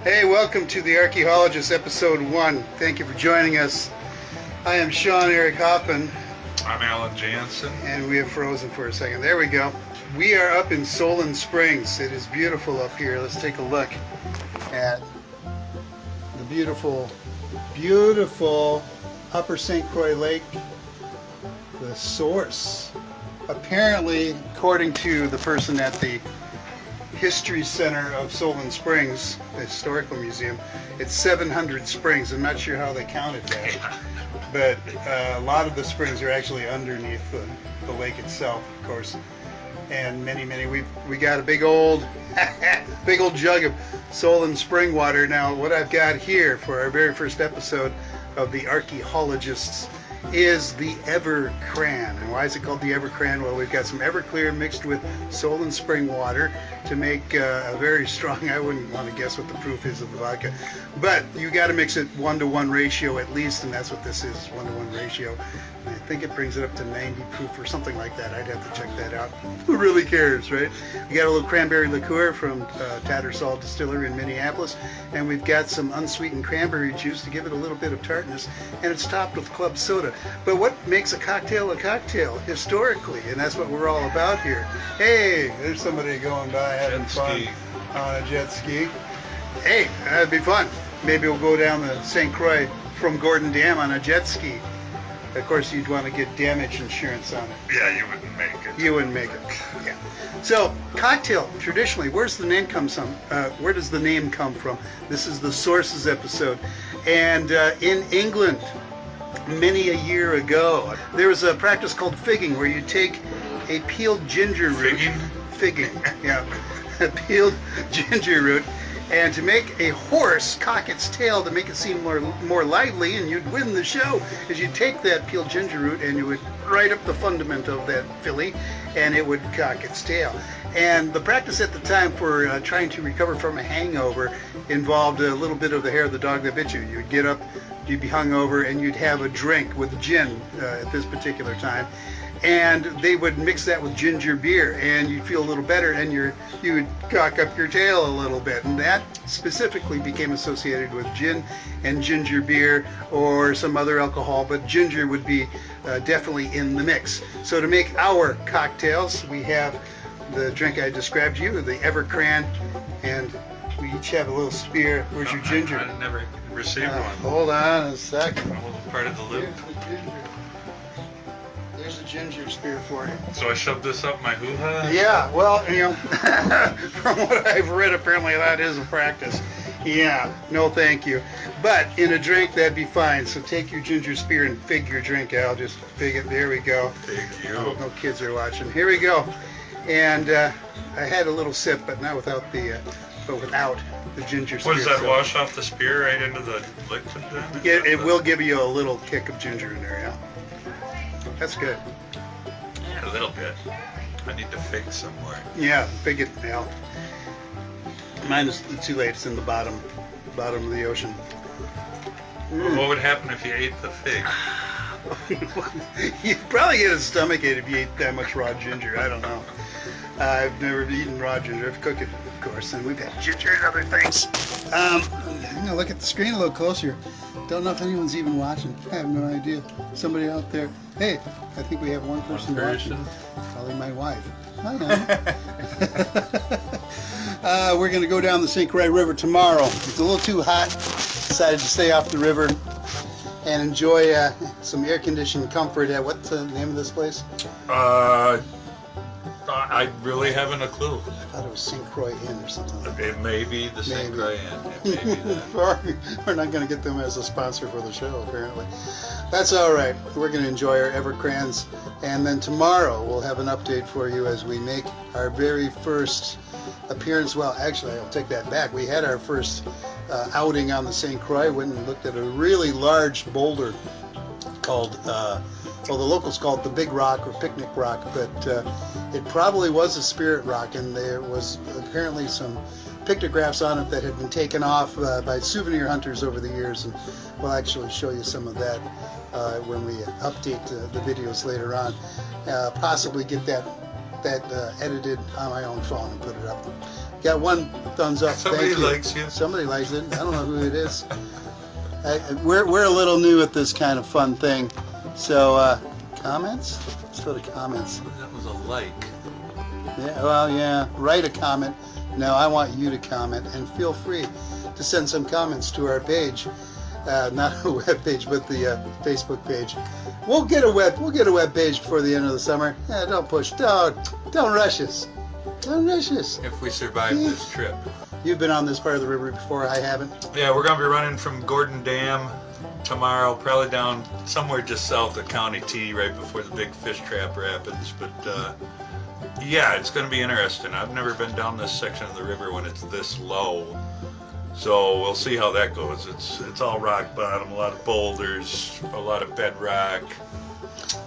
Hey, welcome to the ArkyHologists episode 1. Thank you for joining us. I am Sean Eric Hoffman. I'm Alan Jansen. And we have frozen for a second. There we go. We are up in Solon Springs. It is beautiful up here. Let's take a look at the beautiful, beautiful Upper St. Croix Lake. The source. Apparently, according to the person at the History Center of Solon Springs, the historical museum, it's 700 springs. I'm not sure how they counted that, but a lot of the springs are actually underneath the lake itself, of course. And many, we got a big old jug of Solon spring water. Now, what I've got here for our very first episode of the ArkyHologists is the EverCran. And why is it called the EverCran? Well, we've got some Everclear mixed with Solon spring water to make a very strong, I wouldn't want to guess what the proof is of the vodka, but you got to mix it 1-to-1 ratio at least, and that's what this is, 1-to-1 ratio. And I think it brings it up to 90 proof or something like that. I'd have to check that out. Who really cares, right? We got a little cranberry liqueur from Tattersall Distillery in Minneapolis, and we've got some unsweetened cranberry juice to give it a little bit of tartness, and it's topped with club soda. But what makes a cocktail historically? And that's what we're all about here. Hey, there's somebody going by having fun on a jet ski. Hey, that'd be fun. Maybe we'll go down the St. Croix from Gordon Dam on a jet ski. Of course, you'd want to get damage insurance on it. Yeah, you wouldn't make it. You wouldn't make it. Yeah. So, cocktail, traditionally, where's the name come from? Where does the name come from? This is the sources episode. And in England, many a year ago, there was a practice called figging, where you take a peeled ginger root. Figging, yeah. A peeled ginger root, and to make a horse cock its tail to make it seem more lively, and you'd win the show, is you'd take that peeled ginger root and you would write up the fundament of that filly, and it would cock its tail. And the practice at the time for trying to recover from a hangover involved a little bit of the hair of the dog that bit you. You'd get up, you'd be hungover, and you'd have a drink with gin at this particular time. And they would mix that with ginger beer, and you'd feel a little better, and you would cock up your tail a little bit. And that specifically became associated with gin and ginger beer or some other alcohol, but ginger would be definitely in the mix. So to make our cocktails, we have the drink I described to you, the EverCran, and we each have a little spear. Where's your ginger? I never received one. Hold on a second. I wasn't part of the loop. There's a ginger spear for you. So I shoved this up my hoo-ha? Yeah, well, you know, from what I've read, apparently that is a practice. Yeah, no thank you. But in a drink, that'd be fine. So take your ginger spear and fig your drink, Al. Just fig it. There we go. Thank you. I hope no kids are watching. Here we go. And I had a little sip, but not without the ginger spear. What does that wash off the spear right into the liquid then? Yeah, it will give you a little kick of ginger in there, yeah. That's good. Yeah, a little bit. I need to fig some more. Yeah, fig it, Al. Mine is too late. It's in the bottom of the ocean. What would happen if you ate the fig? You'd probably get a stomachache if you ate that much raw ginger. I don't know. I've never eaten raw ginger. I've cooked it, of course, and we've had ginger and other things. I'm going to look at the screen a little closer. Don't know if anyone's even watching. I have no idea. Somebody out there. Hey, I think we have one person watching. Probably my wife. I know. We're going to go down the St. Croix River tomorrow. It's a little too hot. Decided to stay off the river and enjoy some air-conditioned comfort at, what's the name of this place? I really haven't a clue. I thought it was St. Croix Inn or something like that. It may be the St. Croix Inn. It may be that. We're not going to get them as a sponsor for the show, apparently. That's all right. We're going to enjoy our EverCrans, and then tomorrow we'll have an update for you as we make our very first appearance. Well, actually, I'll take that back. We had our first outing on the St. Croix. Went and looked at a really large boulder called, well, the locals call it the Big Rock or Picnic Rock, but it probably was a spirit rock, and there was apparently some pictographs on it that had been taken off by souvenir hunters over the years, and we'll actually show you some of that when we update the videos later on. Possibly get that edited on my own phone and put it up. Got one thumbs up. Somebody Thank you. likes you. Somebody likes it. I don't know who it is. We're a little new at this kind of fun thing. So, comments? Let's go to comments. That was a like. Yeah, well, yeah. Write a comment. No, I want you to comment, and feel free to send some comments to our page. Not a web page, but the Facebook page. We'll get a web page before the end of the summer. Yeah, don't push. Don't rush us. Don't rush us. If we survive this trip. You've been on this part of the river before. I haven't. Yeah, we're gonna be running from Gordon Dam tomorrow, probably down somewhere just south of County T, right before the big fish trap rapids. But yeah, it's gonna be interesting. I've never been down this section of the river when it's this low. So we'll see how that goes. It's all rock bottom, a lot of boulders, a lot of bedrock.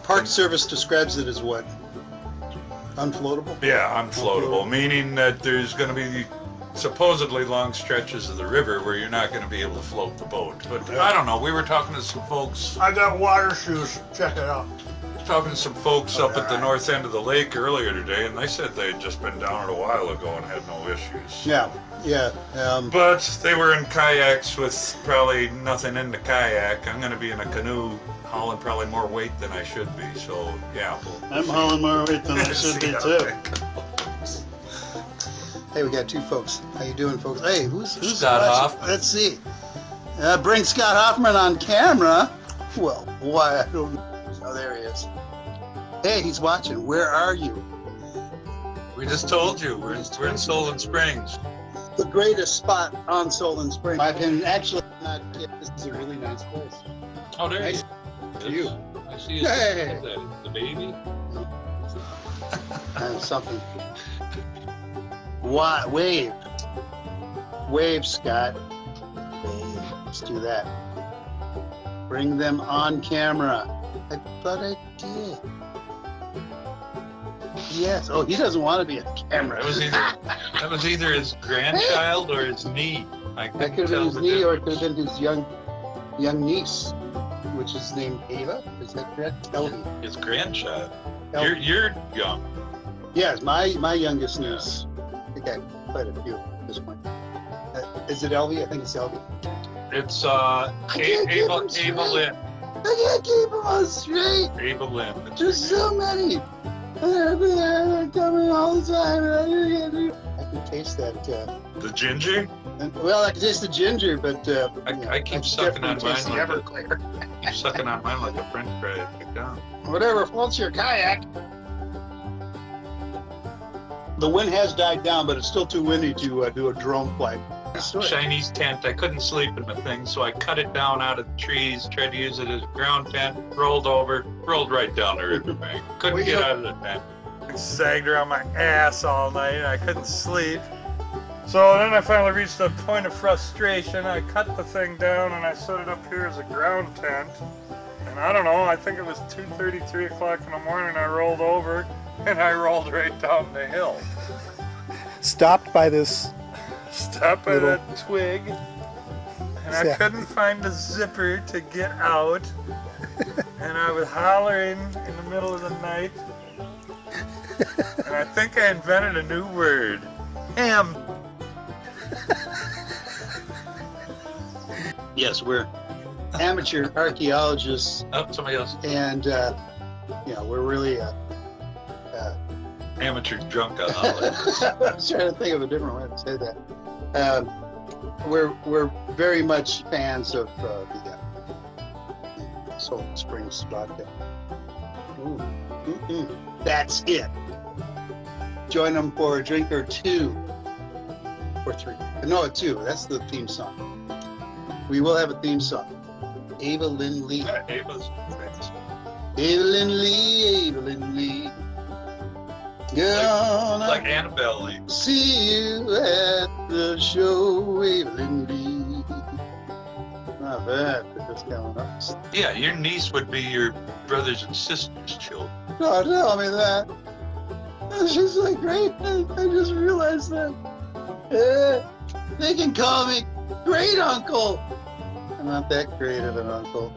Park Service describes it as what? Unfloatable? Yeah, unfloatable, meaning that there's going to be supposedly long stretches of the river where you're not going to be able to float the boat. But I don't know. We were talking to some folks. I got water shoes. Check it out. Talking to some folks up at the north end of the lake earlier today, and they said they had just been down it a while ago and had no issues. Yeah. But they were in kayaks with probably nothing in the kayak. I'm going to be in a canoe hauling probably more weight than I should be. So yeah, I'm hauling more weight than I should be too. Hey, we got two folks. How you doing, folks? Hey, who's Scott watching? Hoffman. Let's see. Bring Scott Hoffman on camera. Well, why? I don't know. Oh, there he is. Hey, he's watching. Where are you? We just told you we're in Solon Springs. The greatest spot on Solon Springs. I've been actually not. This is a really nice place. Oh, there Nice to you. I see. Hey. The baby. Something. What? Wave, Scott. Wave. Let's do that. Bring them on camera. I thought I did. Yes. Oh, he doesn't want to be on camera. That was either his grandchild or his knee. That could have been his knee, or it could have been his young niece, which is named Ava. Is that correct? Elvie. His grandchild. Elvie. You're young. Yes, my youngest niece. I think I have quite a few at this point. Is it Elvie? I think it's Elvie. It's Ava Lynn. I can't keep them all straight. Ava Lynn. There's so many. They're coming all the time. I can taste that. The ginger? Well, I can taste the ginger, but I keep sucking on mine. The Everclear. Keep sucking on mine like a French fry. Pick down. Whatever floats your kayak. The wind has died down, but it's still too windy to do a drone flight. Chinese tent. I couldn't sleep in the thing, so I cut it down out of the trees, tried to use it as a ground tent, rolled right down the riverbank. Couldn't get out of the tent. Sagged around my ass all night, and I couldn't sleep. So then I finally reached a point of frustration. I cut the thing down and I set it up here as a ground tent. And I don't know, I think it was 2:30, 3 o'clock in the morning, I rolled over and I rolled right down the hill. Stopped by this. Stopped by that twig, and I couldn't find the zipper to get out, and I was hollering in the middle of the night, and I think I invented a new word. Ham. Yes, we're amateur archaeologists, Oh, somebody else. and we're really. Amateur drunk alcoholics. I was trying to think of a different way to say that. We're very much fans of the Solon Springs vodka. That's it. Join them for a drink or two. Or three. No, two. That's the theme song. We will have a theme song. Ava Lynn Lee. Ava's famous. Ava Lynn Lee. Gonna Like Annabelle Lee. see you at the show, Ava Lynn Lee. Not bad for this coming up. Yeah, your niece would be your brothers and sisters' children. Don't tell me that. She's like, great. I just realized that. They can call me great uncle. I'm not that great of an uncle.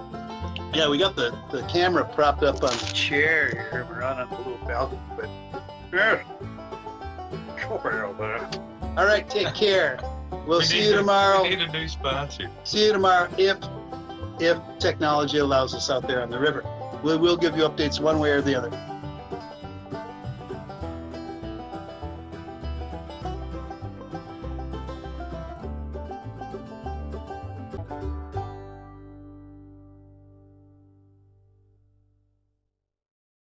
Yeah, we got the camera propped up on the chair here. We're on a little balcony, but yeah. Go ahead, man. All right, take care. We'll We see need you to- tomorrow. We need a new sponsor. See you tomorrow if technology allows us out there on the river. We will give you updates one way or the other.